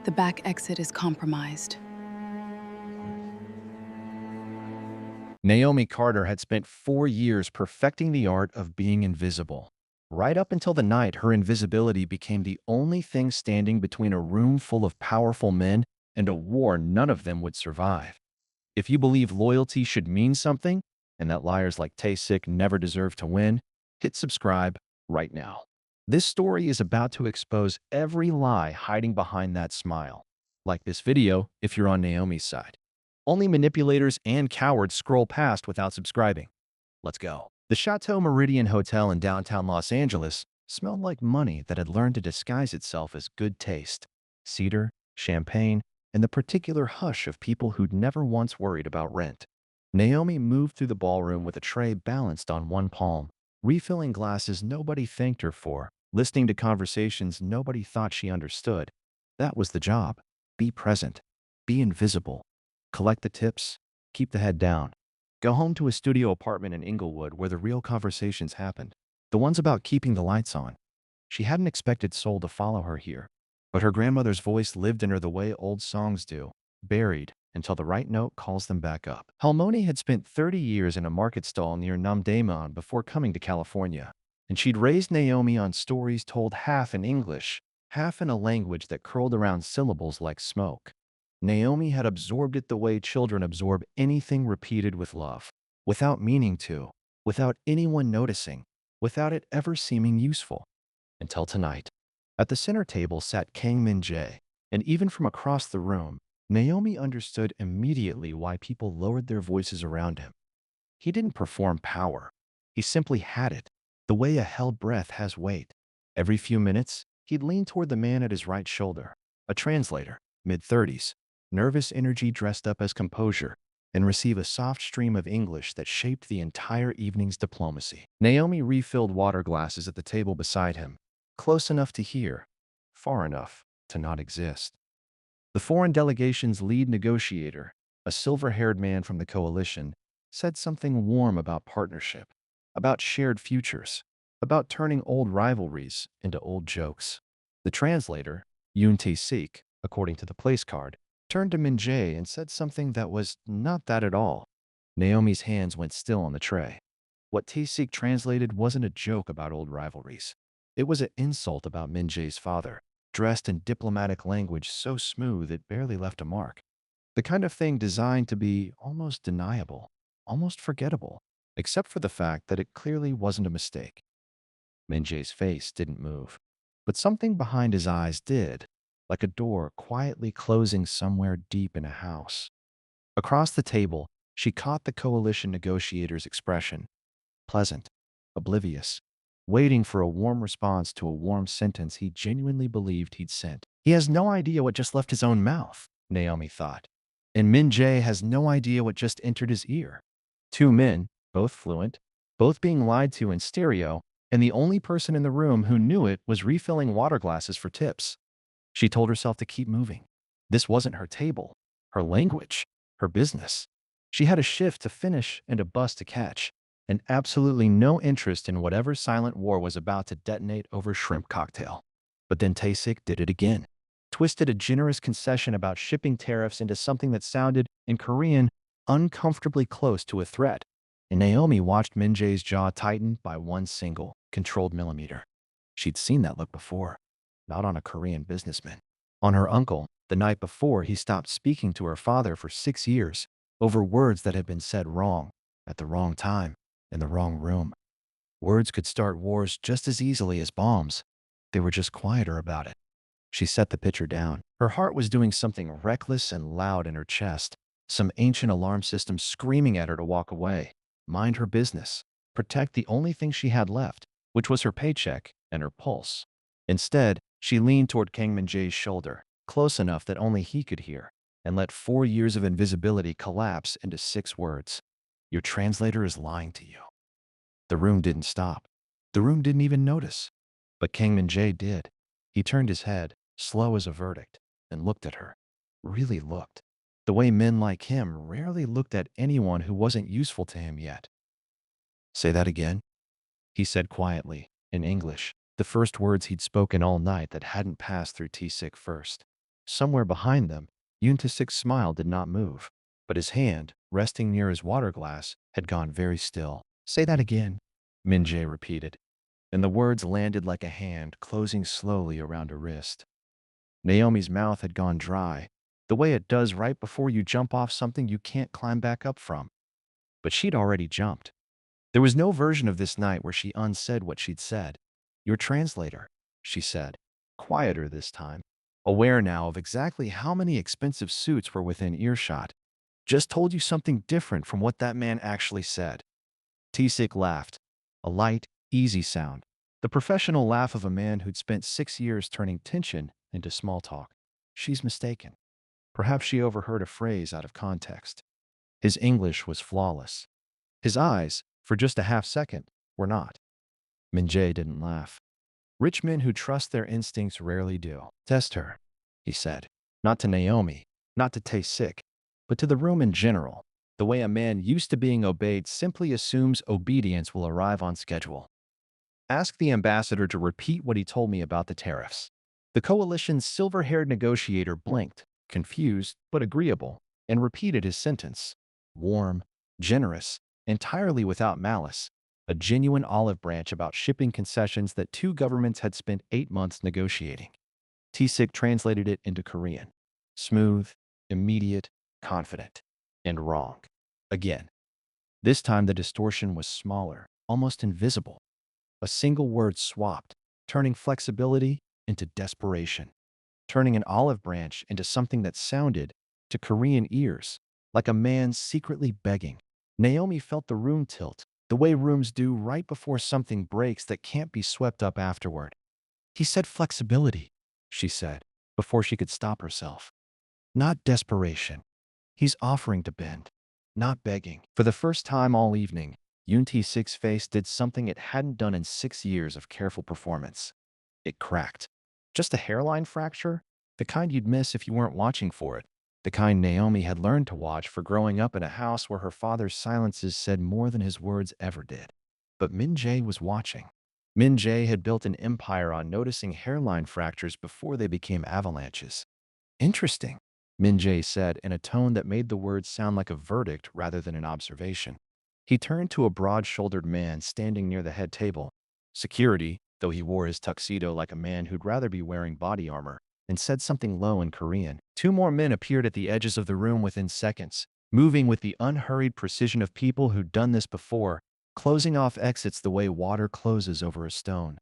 The back exit is compromised. Naomi Carter had spent 4 years perfecting the art of being invisible. Right up until the night her invisibility became the only thing standing between a room full of powerful men and a war none of them would survive. If you believe loyalty should mean something, and that liars like Tay-Sik never deserve to win, hit subscribe right now. This story is about to expose every lie hiding behind that smile. Like this video if you're on Naomi's side. Only manipulators and cowards scroll past without subscribing. Let's go. The Chateau Meridian Hotel in downtown Los Angeles smelled like money that had learned to disguise itself as good taste. Cedar, champagne, and the particular hush of people who'd never once worried about rent. Naomi moved through the ballroom with a tray balanced on one palm, refilling glasses nobody thanked her for, listening to conversations nobody thought she understood. That was the job. Be present. Be invisible. Collect the tips. Keep the head down. Go home to a studio apartment in Inglewood where the real conversations happened. The ones about keeping the lights on. She hadn't expected soul to follow her here, but her grandmother's voice lived in her the way old songs do, buried until the right note calls them back up. Halmoni had spent 30 years in a market stall near Namdaeman before coming to California, and she'd raised Naomi on stories told half in English, half in a language that curled around syllables like smoke. Naomi had absorbed it the way children absorb anything repeated with love, without meaning to, without anyone noticing, without it ever seeming useful. Until tonight. At the center table sat Kang Min-jae, and even from across the room, Naomi understood immediately why people lowered their voices around him. He didn't perform power. He simply had it, the way a held breath has weight. Every few minutes, he'd lean toward the man at his right shoulder, a translator, mid-30s, nervous energy dressed up as composure, and receive a soft stream of English that shaped the entire evening's diplomacy. Naomi refilled water glasses at the table beside him, close enough to hear, far enough to not exist. The foreign delegation's lead negotiator, a silver-haired man from the coalition, said something warm about partnership, about shared futures, about turning old rivalries into old jokes. The translator, Yoon Tae-sik, according to the place card, turned to Min-jae and said something that was not that at all. Naomi's hands went still on the tray. What Tae-sik translated wasn't a joke about old rivalries. It was an insult about Min-jae's father, dressed in diplomatic language so smooth it barely left a mark. The kind of thing designed to be almost deniable, almost forgettable, except for the fact that it clearly wasn't a mistake. Min-jae's face didn't move, but something behind his eyes did, like a door quietly closing somewhere deep in a house. Across the table, she caught the coalition negotiator's expression, pleasant, oblivious, waiting for a warm response to a warm sentence he genuinely believed he'd sent. He has no idea what just left his own mouth, Naomi thought. And Min-jae has no idea what just entered his ear. Two men, both fluent, both being lied to in stereo, and the only person in the room who knew it was refilling water glasses for tips. She told herself to keep moving. This wasn't her table, her language, her business. She had a shift to finish and a bus to catch, and absolutely no interest in whatever silent war was about to detonate over shrimp cocktail. But then Tae-sik did it again. Twisted a generous concession about shipping tariffs into something that sounded, in Korean, uncomfortably close to a threat. And Naomi watched Min-jae's jaw tighten by one single, controlled millimeter. She'd seen that look before, not on a Korean businessman. On her uncle, the night before he stopped speaking to her father for 6 years, over words that had been said wrong, at the wrong time, in the wrong room. Words could start wars just as easily as bombs. They were just quieter about it. She set the pitcher down. Her heart was doing something reckless and loud in her chest, some ancient alarm system screaming at her to walk away, mind her business, protect the only thing she had left, which was her paycheck and her pulse. Instead, she leaned toward Kang Min-jae's shoulder, close enough that only he could hear, and let 4 years of invisibility collapse into 6 words. Your translator is lying to you. The room didn't stop. The room didn't even notice. But Kang Min-jae did. He turned his head, slow as a verdict, and looked at her. Really looked. The way men like him rarely looked at anyone who wasn't useful to him yet. Say that again, he said quietly, in English, the first words he'd spoken all night that hadn't passed through Tae-sik first. Somewhere behind them, Yuntasik's smile did not move, but his hand, resting near his water glass, had gone very still. Say that again, Minjae repeated, and the words landed like a hand closing slowly around a wrist. Naomi's mouth had gone dry, the way it does right before you jump off something you can't climb back up from. But she'd already jumped. There was no version of this night where she unsaid what she'd said. Your translator, she said, quieter this time, aware now of exactly how many expensive suits were within earshot. Just told you something different from what that man actually said. Tsik laughed, a light, easy sound, the professional laugh of a man who'd spent 6 years turning tension into small talk. She's mistaken. Perhaps she overheard a phrase out of context. His English was flawless. His eyes, for just a half second, were not. Minjae didn't laugh. Rich men who trust their instincts rarely do. Test her, he said. Not to Naomi, not to Tae-sik, but to the room in general. The way a man used to being obeyed simply assumes obedience will arrive on schedule. Ask the ambassador to repeat what he told me about the tariffs. The coalition's silver-haired negotiator blinked, confused but agreeable, and repeated his sentence. Warm, generous, entirely without malice, a genuine olive branch about shipping concessions that two governments had spent 8 months negotiating. Tsik translated it into Korean. Smooth, immediate, confident, and wrong. Again. This time the distortion was smaller, almost invisible. A single word swapped, turning flexibility into desperation, turning an olive branch into something that sounded, to Korean ears, like a man secretly begging. Naomi felt the room tilt, the way rooms do right before something breaks that can't be swept up afterward. He said flexibility, she said, before she could stop herself. Not desperation. He's offering to bend, not begging. For the first time all evening, Yoon-T-Sik's face did something it hadn't done in 6 years of careful performance. It cracked. Just a hairline fracture? The kind you'd miss if you weren't watching for it. The kind Naomi had learned to watch for growing up in a house where her father's silences said more than his words ever did. But Min-jae was watching. Min-jae had built an empire on noticing hairline fractures before they became avalanches. Interesting, Min-jae said in a tone that made the words sound like a verdict rather than an observation. He turned to a broad-shouldered man standing near the head table. Security, though he wore his tuxedo like a man who'd rather be wearing body armor, and said something low in Korean. 2 more men appeared at the edges of the room within seconds, moving with the unhurried precision of people who'd done this before, closing off exits the way water closes over a stone.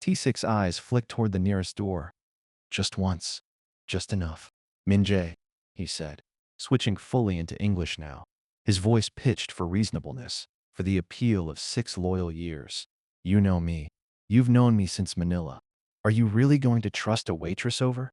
T6's eyes flicked toward the nearest door. Just once. Just enough. Min-jae, he said, switching fully into English now, his voice pitched for reasonableness, for the appeal of 6 loyal years. You know me. You've known me since Manila. Are you really going to trust a waitress over?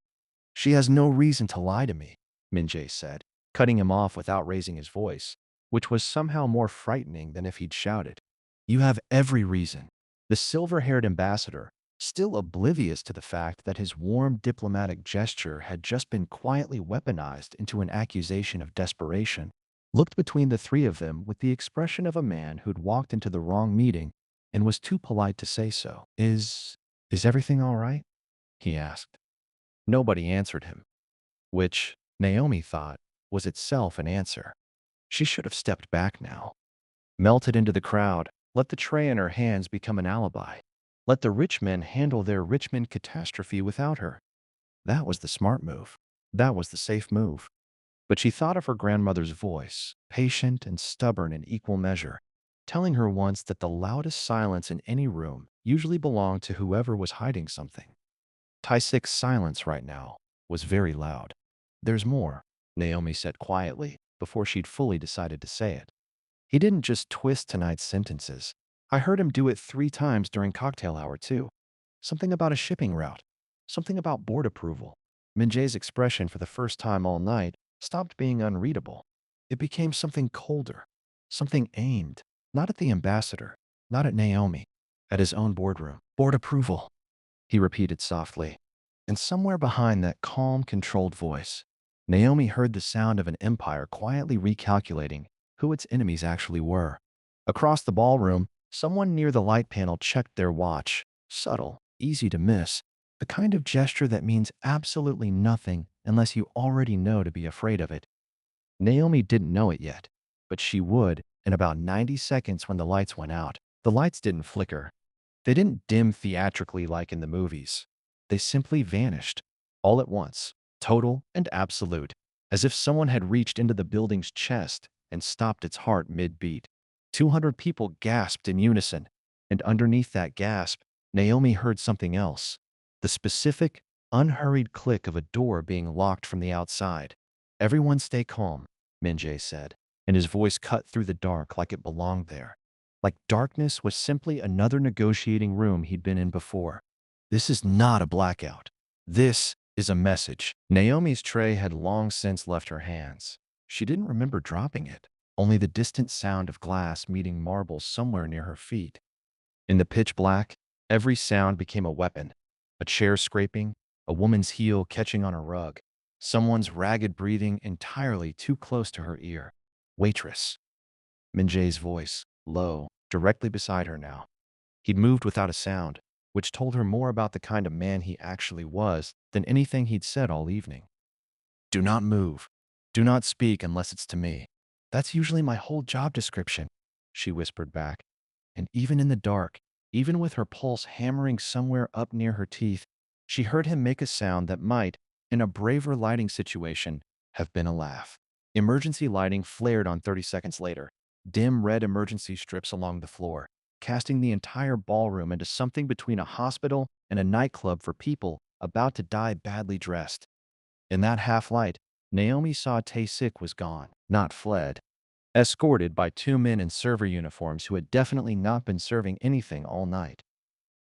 She has no reason to lie to me, Min-jae said, cutting him off without raising his voice, which was somehow more frightening than if he'd shouted. You have every reason. The silver-haired ambassador, still oblivious to the fact that his warm diplomatic gesture had just been quietly weaponized into an accusation of desperation, looked between the three of them with the expression of a man who'd walked into the wrong meeting and was too polite to say so. Is everything all right? He asked. Nobody answered him, which, Naomi thought, was itself an answer. She should have stepped back now, melted into the crowd, let the tray in her hands become an alibi. Let the rich men handle their Richmond catastrophe without her. That was the smart move. That was the safe move. But she thought of her grandmother's voice, patient and stubborn in equal measure, telling her once that the loudest silence in any room usually belonged to whoever was hiding something. Tae-sik's silence right now was very loud. There's more, Naomi said quietly, before she'd fully decided to say it. He didn't just twist tonight's sentences. I heard him do it 3 times during cocktail hour, too. Something about a shipping route. Something about board approval. Min-jae's expression for the first time all night stopped being unreadable. It became something colder. Something aimed, not at the ambassador, not at Naomi, at his own boardroom. Board approval, he repeated softly. And somewhere behind that calm, controlled voice, Naomi heard the sound of an empire quietly recalculating who its enemies actually were. Across the ballroom, someone near the light panel checked their watch. Subtle, easy to miss, the kind of gesture that means absolutely nothing unless you already know to be afraid of it. Naomi didn't know it yet, but she would in about 90 seconds when the lights went out. The lights didn't flicker. They didn't dim theatrically like in the movies. They simply vanished, all at once, total and absolute, as if someone had reached into the building's chest and stopped its heart mid-beat. 200 people gasped in unison, and underneath that gasp, Naomi heard something else. The specific, unhurried click of a door being locked from the outside. "Everyone stay calm," Minjay said, and his voice cut through the dark like it belonged there. Like darkness was simply another negotiating room he'd been in before. "This is not a blackout. This is a message." Naomi's tray had long since left her hands. She didn't remember dropping it, only the distant sound of glass meeting marble somewhere near her feet. In the pitch black, every sound became a weapon. A chair scraping, a woman's heel catching on a rug, someone's ragged breathing entirely too close to her ear. "Waitress." Minjay's voice, low, directly beside her now. He'd moved without a sound, which told her more about the kind of man he actually was than anything he'd said all evening. "Do not move. Do not speak unless it's to me." "That's usually my whole job description," she whispered back. And even in the dark, even with her pulse hammering somewhere up near her teeth, she heard him make a sound that might, in a braver lighting situation, have been a laugh. Emergency lighting flared on 30 seconds later, dim red emergency strips along the floor, casting the entire ballroom into something between a hospital and a nightclub for people about to die badly dressed. In that half-light, Naomi saw Tae-sik was gone, not fled, escorted by two men in server uniforms who had definitely not been serving anything all night.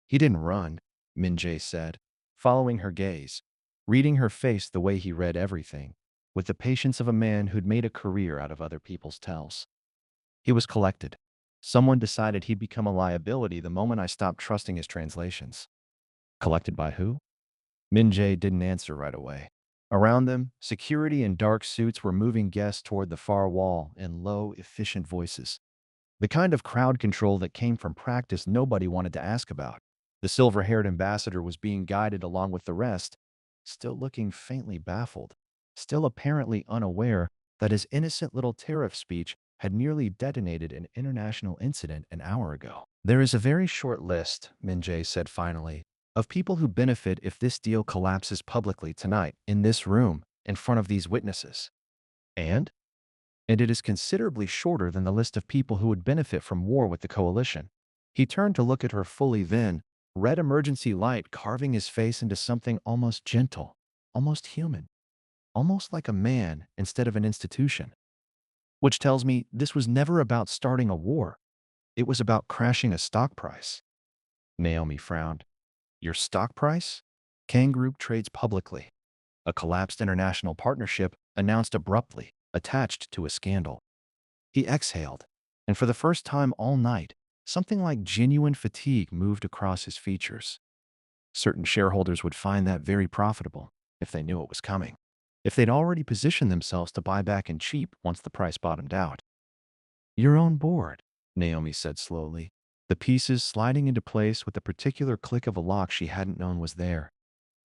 "He didn't run," Min-jae said, following her gaze, reading her face the way he read everything, with the patience of a man who'd made a career out of other people's tells. "He was collected. Someone decided he'd become a liability the moment I stopped trusting his translations." "Collected by who?" Min-jae didn't answer right away. Around them, security in dark suits were moving guests toward the far wall in low, efficient voices. The kind of crowd control that came from practice nobody wanted to ask about. The silver-haired ambassador was being guided along with the rest, still looking faintly baffled, still apparently unaware that his innocent little tariff speech had nearly detonated an international incident an hour ago. "There is a very short list," Min-jae said finally, "of people who benefit if this deal collapses publicly tonight, in this room, in front of these witnesses. And? And it is considerably shorter than the list of people who would benefit from war with the coalition." He turned to look at her fully then, red emergency light carving his face into something almost gentle, almost human, almost like a man instead of an institution. "Which tells me this was never about starting a war. It was about crashing a stock price." Naomi frowned. "Your stock price?" "Kang Group trades publicly. A collapsed international partnership announced abruptly, attached to a scandal." He exhaled, and for the first time all night, something like genuine fatigue moved across his features. Certain shareholders would find that very profitable, if they knew it was coming, if they'd already positioned themselves to buy back in cheap once the price bottomed out. "Your own board," Naomi said slowly, the pieces sliding into place with the particular click of a lock she hadn't known was there.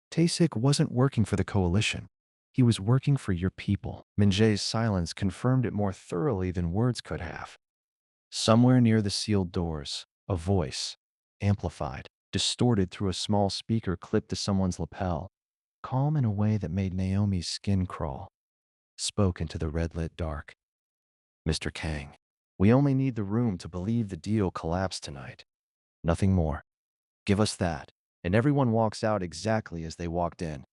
"Tae-sik wasn't working for the coalition. He was working for your people." Min-jae's silence confirmed it more thoroughly than words could have. Somewhere near the sealed doors, a voice, amplified, distorted through a small speaker clipped to someone's lapel, calm in a way that made Naomi's skin crawl, spoke into the red-lit dark. "Mr. Kang, we only need the room to believe the deal collapsed tonight. Nothing more. Give us that." And everyone walks out exactly as they walked in.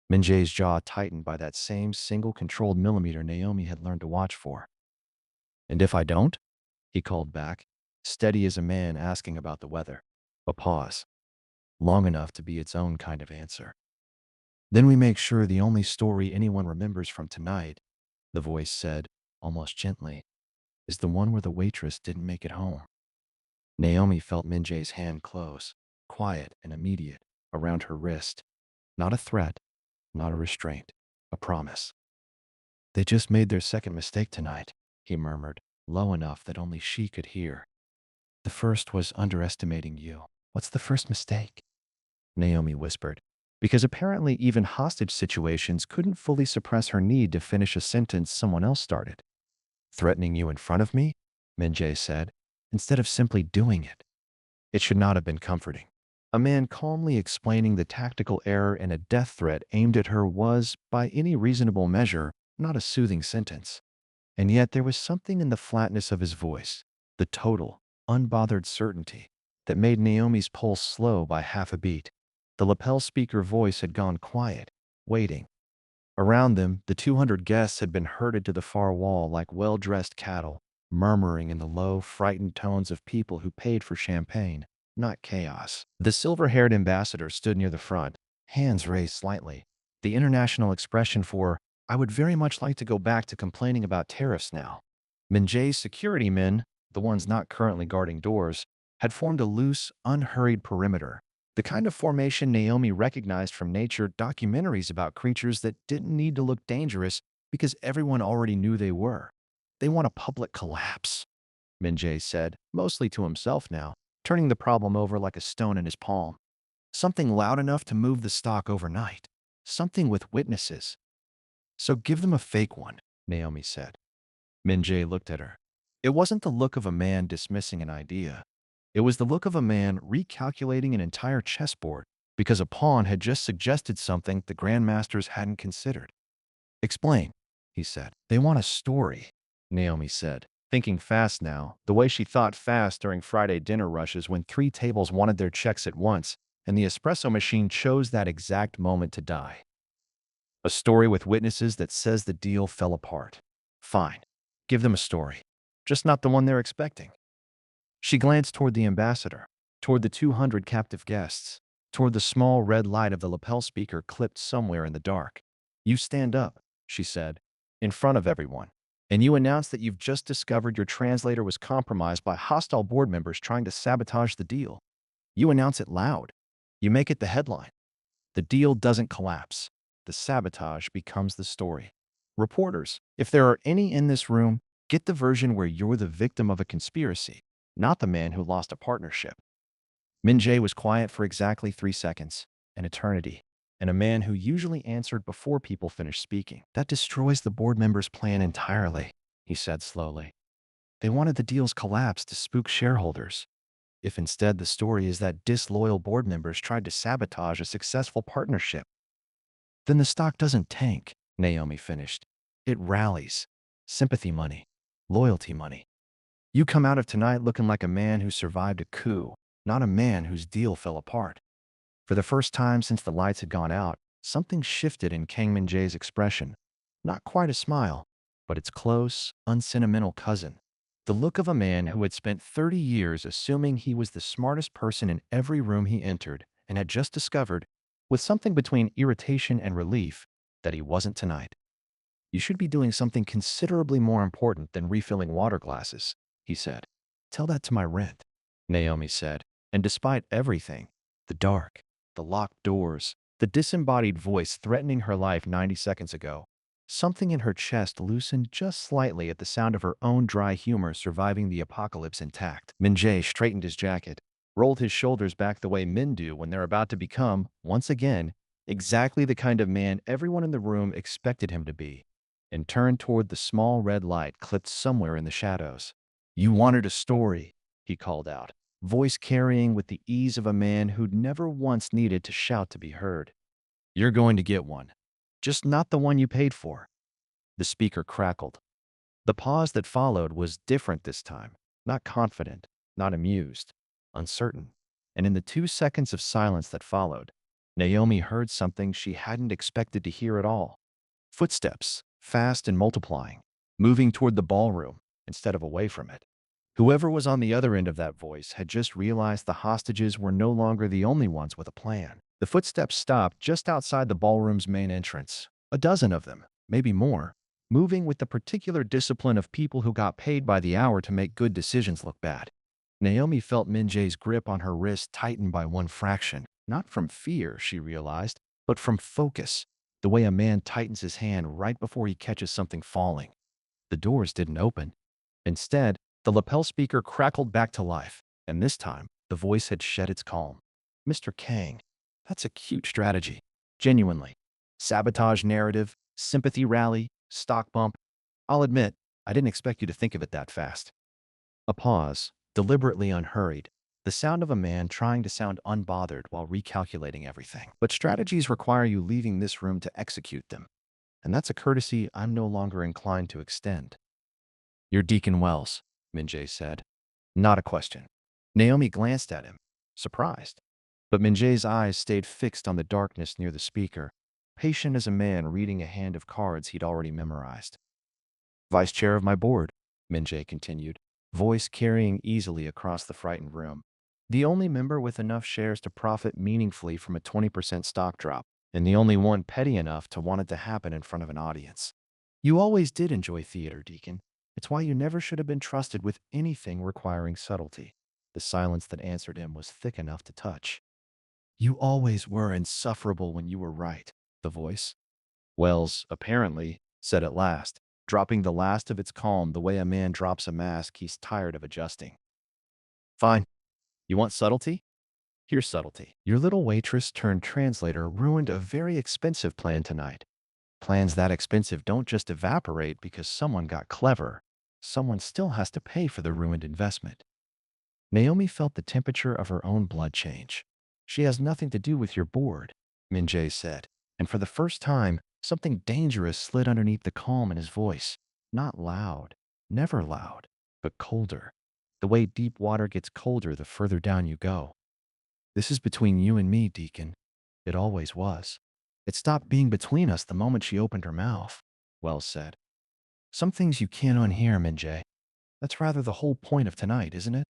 Min-jae's jaw tightened by that same single controlled millimeter Naomi had learned to watch for. "And if I don't?" he called back, steady as a man asking about the weather. A pause, long enough to be its own kind of answer. "Then we make sure the only story anyone remembers from tonight," the voice said, almost gently, "is the one where the waitress didn't make it home." Naomi felt Min-jae's hand close, quiet and immediate, around her wrist. Not a threat, not a restraint, a promise. "They just made their second mistake tonight," he murmured, low enough that only she could hear. "The first was underestimating you." "What's the first mistake?" Naomi whispered. because apparently even hostage situations couldn't fully suppress her need to finish a sentence someone else started. "Threatening you in front of me?" Min-jae said, instead of simply doing it. It should not have been comforting. A man calmly explaining the tactical error in a death threat aimed at her was, by any reasonable measure, not a soothing sentence. And yet there was something in the flatness of his voice, the total, unbothered certainty, that made Naomi's pulse slow by half a beat. The lapel speaker voice had gone quiet, waiting. Around them, the 200 guests had been herded to the far wall like well-dressed cattle, murmuring in the low, frightened tones of people who paid for champagne, not chaos. The silver-haired ambassador stood near the front, hands raised slightly, the international expression for, "I would very much like to go back to complaining about tariffs now." Min-jae's security men, the ones not currently guarding doors, had formed a loose, unhurried perimeter, the kind of formation Naomi recognized from nature documentaries about creatures that didn't need to look dangerous because everyone already knew they were. "They want a public collapse," Min-jae said, mostly to himself now, turning the problem over like a stone in his palm. "Something loud enough to move the stock overnight. Something with witnesses." "So give them a fake one," Naomi said. Min-jae looked at her. It wasn't the look of a man dismissing an idea. It was the look of a man recalculating an entire chessboard because a pawn had just suggested something the grandmasters hadn't considered. "Explain," he said. "They want a story," Naomi said, thinking fast now, the way she thought fast during Friday dinner rushes when 3 tables wanted their checks at once, and the espresso machine chose that exact moment to die. "A story with witnesses that says the deal fell apart. Fine. Give them a story. Just not the one they're expecting." She glanced toward the ambassador, toward the 200 captive guests, toward the small red light of the lapel speaker clipped somewhere in the dark. "You stand up," she said, "in front of everyone, and you announce that you've just discovered your translator was compromised by hostile board members trying to sabotage the deal. You announce it loud. You make it the headline. The deal doesn't collapse. The sabotage becomes the story. Reporters, if there are any in this room, get the version where you're the victim of a conspiracy, not the man who lost a partnership." Min-jae was quiet for exactly 3 seconds, an eternity, and a man who usually answered before people finished speaking. "That destroys the board members' plan entirely," he said slowly. "They wanted the deal's collapse to spook shareholders. If instead the story is that disloyal board members tried to sabotage a successful partnership, then the stock doesn't tank," Naomi finished. "It rallies. Sympathy money. Loyalty money. You come out of tonight looking like a man who survived a coup, not a man whose deal fell apart." For the first time since the lights had gone out, something shifted in Kang Min-jae's expression. Not quite a smile, but its close, unsentimental cousin. The look of a man who had spent 30 years assuming he was the smartest person in every room he entered and had just discovered, with something between irritation and relief, that he wasn't tonight. "You should be doing something considerably more important than refilling water glasses," he said. "Tell that to my rent," Naomi said. And despite everything, the dark, the locked doors, the disembodied voice threatening her life 90 seconds ago, something in her chest loosened just slightly at the sound of her own dry humor surviving the apocalypse intact. Min-jae straightened his jacket, rolled his shoulders back the way men do when they're about to become, once again, exactly the kind of man everyone in the room expected him to be, and turned toward the small red light clipped somewhere in the shadows. "You wanted a story," he called out, voice carrying with the ease of a man who'd never once needed to shout to be heard. "You're going to get one. Just not the one you paid for." The speaker crackled. The pause that followed was different this time, not confident, not amused, uncertain. And in the 2 seconds of silence that followed, Naomi heard something she hadn't expected to hear at all. Footsteps, fast and multiplying, moving toward the ballroom instead of away from it. Whoever was on the other end of that voice had just realized the hostages were no longer the only ones with a plan. The footsteps stopped just outside the ballroom's main entrance. A dozen of them, maybe more, moving with the particular discipline of people who got paid by the hour to make good decisions look bad. Naomi felt Min-jae's grip on her wrist tighten by one fraction, not from fear, she realized, but from focus, the way a man tightens his hand right before he catches something falling. The doors didn't open. Instead, the lapel speaker crackled back to life, and this time, the voice had shed its calm. "Mr. Kang, that's a cute strategy." Genuinely. Sabotage narrative, sympathy rally, stock bump. I'll admit, I didn't expect you to think of it that fast. A pause, deliberately unhurried. The sound of a man trying to sound unbothered while recalculating everything. But strategies require you leaving this room to execute them. And that's a courtesy I'm no longer inclined to extend. You're Deacon Wells, Minjay said. Not a question. Naomi glanced at him, surprised. But Minjay's eyes stayed fixed on the darkness near the speaker, patient as a man reading a hand of cards he'd already memorized. Vice chair of my board, Minjay continued, voice carrying easily across the frightened room. The only member with enough shares to profit meaningfully from a 20% stock drop, and the only one petty enough to want it to happen in front of an audience. You always did enjoy theater, Deacon. It's why you never should have been trusted with anything requiring subtlety. The silence that answered him was thick enough to touch. You always were insufferable when you were right, the voice. Wells, apparently, said at last, dropping the last of its calm the way a man drops a mask he's tired of adjusting. Fine. You want subtlety? Here's subtlety. Your little waitress turned translator ruined a very expensive plan tonight. Plans that expensive don't just evaporate because someone got clever. Someone still has to pay for the ruined investment. Naomi felt the temperature of her own blood change. She has nothing to do with your board, Minjay said, and for the first time, something dangerous slid underneath the calm in his voice. Not loud, never loud, but colder. The way deep water gets colder the further down you go. This is between you and me, Deacon. It always was. It stopped being between us the moment she opened her mouth, Wells said. Some things you can't unhear, Minjay. That's rather the whole point of tonight, isn't it?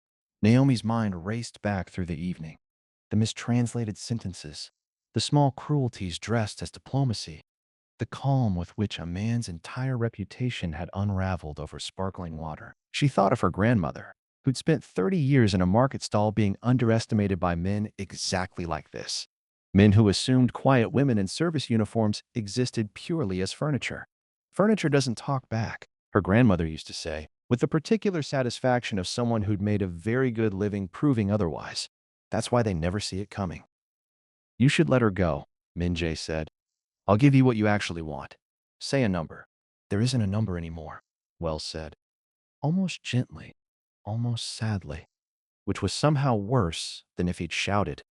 Naomi's mind raced back through the evening. The mistranslated sentences, the small cruelties dressed as diplomacy, the calm with which a man's entire reputation had unraveled over sparkling water. She thought of her grandmother, who'd spent 30 years in a market stall being underestimated by men exactly like this. Men who assumed quiet women in service uniforms existed purely as furniture. Furniture doesn't talk back, her grandmother used to say, with the particular satisfaction of someone who'd made a very good living proving otherwise. That's why they never see it coming. You should let her go, Minjay said. I'll give you what you actually want. Say a number. There isn't a number anymore, Wells said, almost gently, almost sadly, which was somehow worse than if he'd shouted.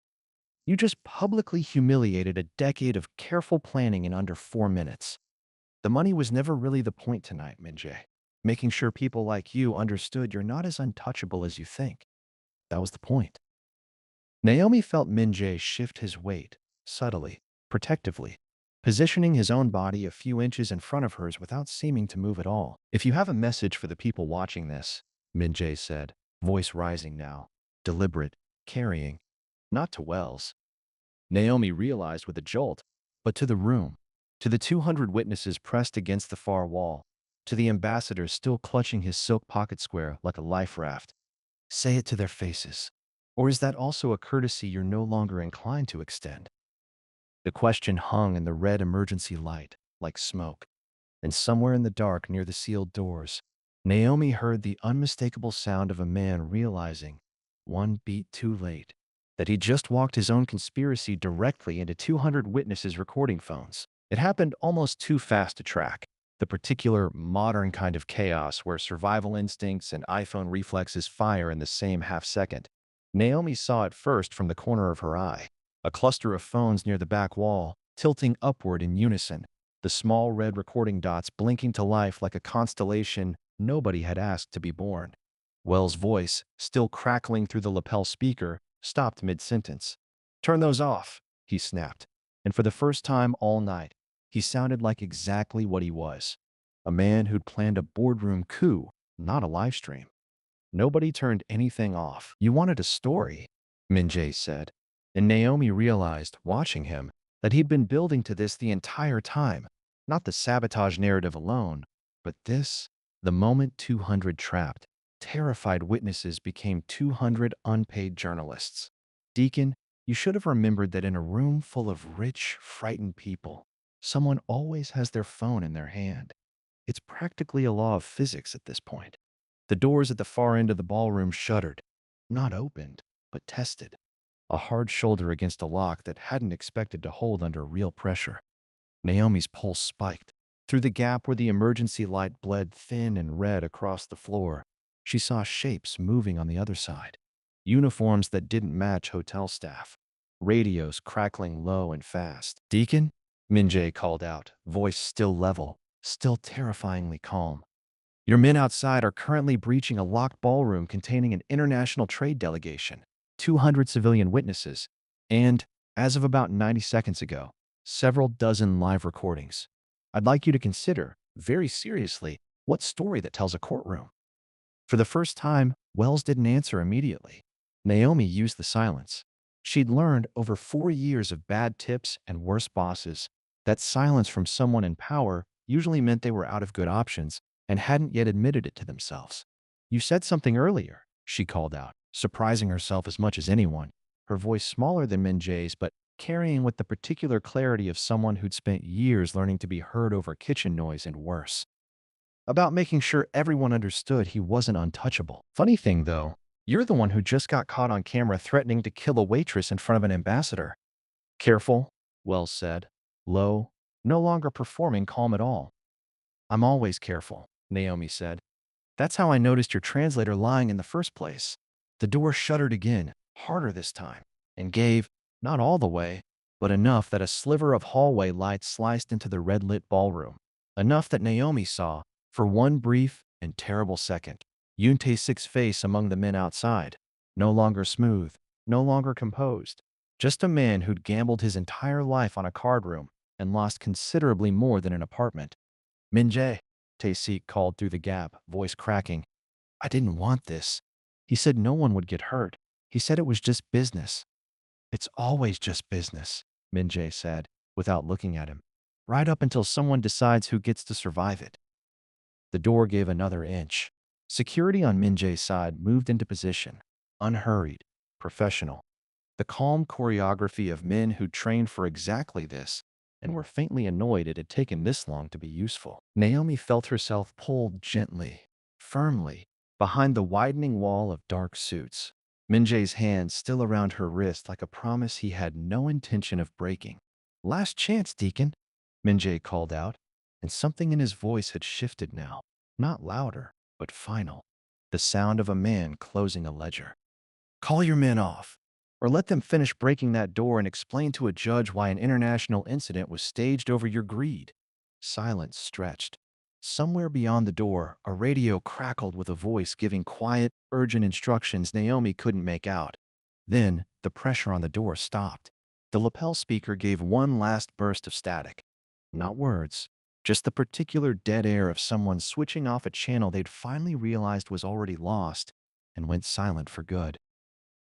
You just publicly humiliated a decade of careful planning in under 4 minutes. The money was never really the point tonight, Minjay. Making sure people like you understood you're not as untouchable as you think. That was the point. Naomi felt Minjay shift his weight, subtly, protectively, positioning his own body a few inches in front of hers without seeming to move at all. If you have a message for the people watching this, Minjay said, voice rising now, deliberate, carrying, not to Wells. Naomi realized with a jolt, but to the room, to the 200 witnesses pressed against the far wall, to the ambassador still clutching his silk pocket square like a life raft. Say it to their faces. Or is that also a courtesy you're no longer inclined to extend? The question hung in the red emergency light, like smoke. And somewhere in the dark near the sealed doors, Naomi heard the unmistakable sound of a man realizing, one beat too late, that he just walked his own conspiracy directly into 200 witnesses' recording phones. It happened almost too fast to track. The particular modern kind of chaos where survival instincts and iPhone reflexes fire in the same half second. Naomi saw it first from the corner of her eye, a cluster of phones near the back wall, tilting upward in unison, the small red recording dots blinking to life like a constellation nobody had asked to be born. Wells' voice, still crackling through the lapel speaker, stopped mid-sentence. Turn those off, he snapped. And for the first time all night, he sounded like exactly what he was. A man who'd planned a boardroom coup, not a live stream. Nobody turned anything off. You wanted a story, Minjay said. And Naomi realized, watching him, that he'd been building to this the entire time. Not the sabotage narrative alone, but this, the moment 200 trapped, terrified witnesses became 200 unpaid journalists. Deacon, you should have remembered that in a room full of rich, frightened people, someone always has their phone in their hand. It's practically a law of physics at this point. The doors at the far end of the ballroom shuddered, not opened, but tested. a hard shoulder against a lock that hadn't expected to hold under real pressure. Naomi's pulse spiked. Through the gap where the emergency light bled thin and red across the floor, she saw shapes moving on the other side. Uniforms that didn't match hotel staff. Radios crackling low and fast. "Deacon?" Minjay called out, voice still level, still terrifyingly calm. "Your men outside are currently breaching a locked ballroom containing an international trade delegation, 200 civilian witnesses, and, as of about 90 seconds ago, several dozen live recordings. I'd like you to consider, very seriously, what story that tells a courtroom." For the first time, Wells didn't answer immediately. Naomi used the silence. She'd learned over 4 years of bad tips and worse bosses that silence from someone in power usually meant they were out of good options and hadn't yet admitted it to themselves. "You said something earlier," she called out, surprising herself as much as anyone, her voice smaller than Minjay's but carrying with the particular clarity of someone who'd spent years learning to be heard over kitchen noise and worse. "About making sure everyone understood he wasn't untouchable. Funny thing, though, you're the one who just got caught on camera threatening to kill a waitress in front of an ambassador." "Careful," Wells said, low, no longer performing calm at all. "I'm always careful," Naomi said. "That's how I noticed your translator lying in the first place." The door shuddered again, harder this time, and gave, not all the way, but enough that a sliver of hallway light sliced into the red-lit ballroom. Enough that Naomi saw, for one brief and terrible second, Yoon Tae-sik's face among the men outside. No longer smooth, no longer composed. Just a man who'd gambled his entire life on a card room and lost considerably more than an apartment. "Min-jae," Tae-sik called through the gap, voice cracking. "I didn't want this. He said no one would get hurt. He said it was just business." "It's always just business," Min-jae said, without looking at him. "Right up until someone decides who gets to survive it." The door gave another inch. Security on Min-jae's side moved into position, unhurried, professional. The calm choreography of men who trained for exactly this and were faintly annoyed it had taken this long to be useful. Naomi felt herself pulled gently, firmly, behind the widening wall of dark suits. Min-jae's hand still around her wrist like a promise he had no intention of breaking. "Last chance, Deacon," Min-jae called out, and something in his voice had shifted now. Not louder, but final. The sound of a man closing a ledger. "Call your men off, or let them finish breaking that door and explain to a judge why an international incident was staged over your greed." Silence stretched. Somewhere beyond the door, a radio crackled with a voice giving quiet, urgent instructions Naomi couldn't make out. Then, the pressure on the door stopped. The lapel speaker gave one last burst of static. Not words, just the particular dead air of someone switching off a channel they'd finally realized was already lost and went silent for good.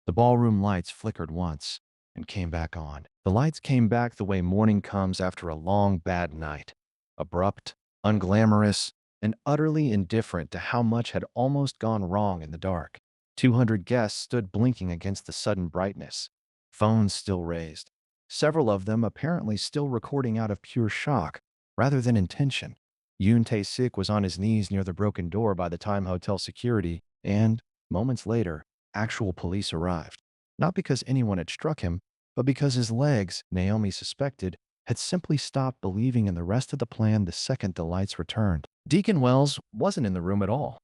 The ballroom lights flickered once and came back on. The lights came back the way morning comes after a long, bad night. Abrupt, unglamorous, and utterly indifferent to how much had almost gone wrong in the dark. 200 guests stood blinking against the sudden brightness. Phones still raised. Several of them apparently still recording out of pure shock, rather than intention. Yoon Tae-sik was on his knees near the broken door by the time hotel security, and, moments later, actual police arrived. Not because anyone had struck him, but because his legs, Naomi suspected, had simply stopped believing in the rest of the plan the second the lights returned. Deacon Wells wasn't in the room at all.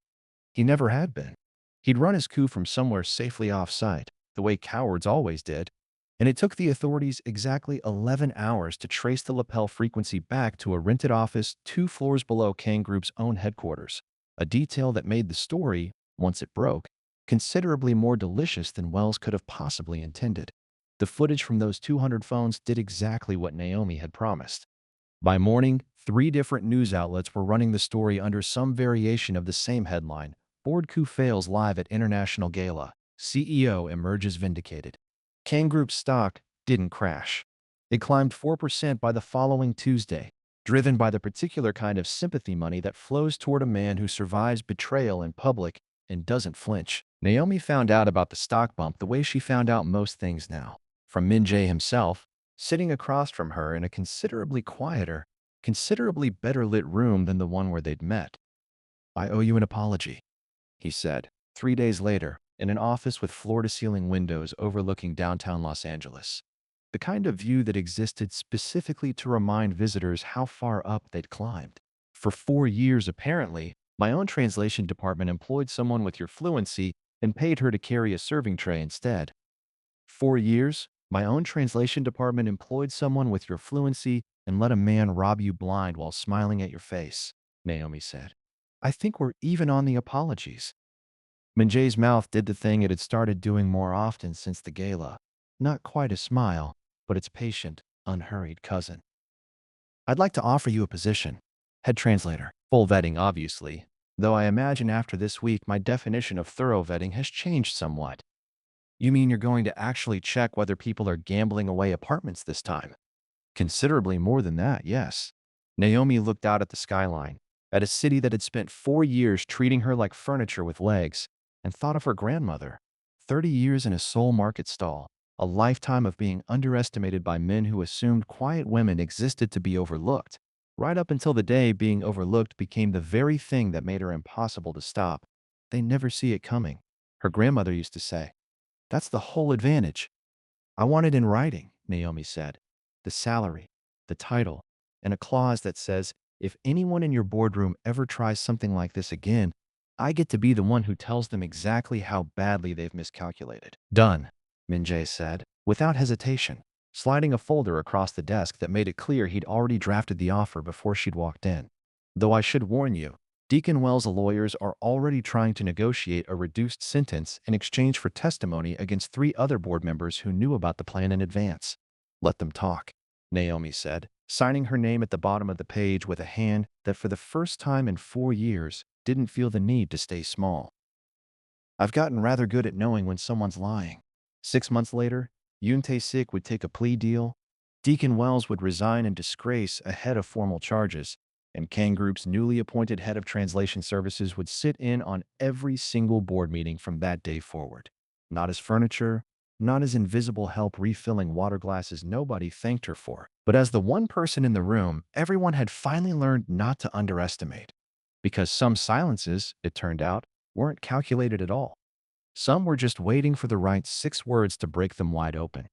He never had been. He'd run his coup from somewhere safely off-site, the way cowards always did, and it took the authorities exactly 11 hours to trace the lapel frequency back to a rented office 2 floors below Kang Group's own headquarters, a detail that made the story, once it broke, considerably more delicious than Wells could have possibly intended. The footage from those 200 phones did exactly what Naomi had promised. By morning, 3 different news outlets were running the story under some variation of the same headline: "Board coup fails live at International Gala. CEO emerges vindicated." Kang Group's stock didn't crash. It climbed 4% by the following Tuesday, driven by the particular kind of sympathy money that flows toward a man who survives betrayal in public and doesn't flinch. Naomi found out about the stock bump the way she found out most things now, from Min-jae himself, sitting across from her in a considerably quieter, considerably better lit room than the one where they'd met. "I owe you an apology," he said, 3 days later, in an office with floor-to-ceiling windows overlooking downtown Los Angeles. The kind of view that existed specifically to remind visitors how far up they'd climbed. For 4 years, apparently, my own translation department employed someone with your fluency and paid her to carry a serving tray instead. 4 years, my own translation department employed someone with your fluency and let a man rob you blind while smiling at your face, Naomi said. I think we're even on the apologies. Minjay's mouth did the thing it had started doing more often since the gala. Not quite a smile, but its patient, unhurried cousin. I'd like to offer you a position. Head translator. Full vetting, obviously. Though I imagine after this week my definition of thorough vetting has changed somewhat. You mean you're going to actually check whether people are gambling away apartments this time? Considerably more than that, yes. Naomi looked out at the skyline, at a city that had spent 4 years treating her like furniture with legs, and thought of her grandmother. 30 years in a Seoul market stall, a lifetime of being underestimated by men who assumed quiet women existed to be overlooked, right up until the day being overlooked became the very thing that made her impossible to stop. They never see it coming, her grandmother used to say. That's the whole advantage. I want it in writing, Naomi said. The salary, the title, and a clause that says, if anyone in your boardroom ever tries something like this again, I get to be the one who tells them exactly how badly they've miscalculated. Done, Minjay said, without hesitation, sliding a folder across the desk that made it clear he'd already drafted the offer before she'd walked in. Though I should warn you, Deacon Wells' lawyers are already trying to negotiate a reduced sentence in exchange for testimony against 3 other board members who knew about the plan in advance. Let them talk, Naomi said, signing her name at the bottom of the page with a hand that for the first time in 4 years didn't feel the need to stay small. I've gotten rather good at knowing when someone's lying. 6 months later, Yoon Tae-sik would take a plea deal, Deacon Wells would resign in disgrace ahead of formal charges, and Kang Group's newly appointed head of translation services would sit in on every single board meeting from that day forward. Not as furniture, not as invisible help refilling water glasses nobody thanked her for, but as the one person in the room everyone had finally learned not to underestimate. Because some silences, it turned out, weren't calculated at all. Some were just waiting for the right 6 words to break them wide open.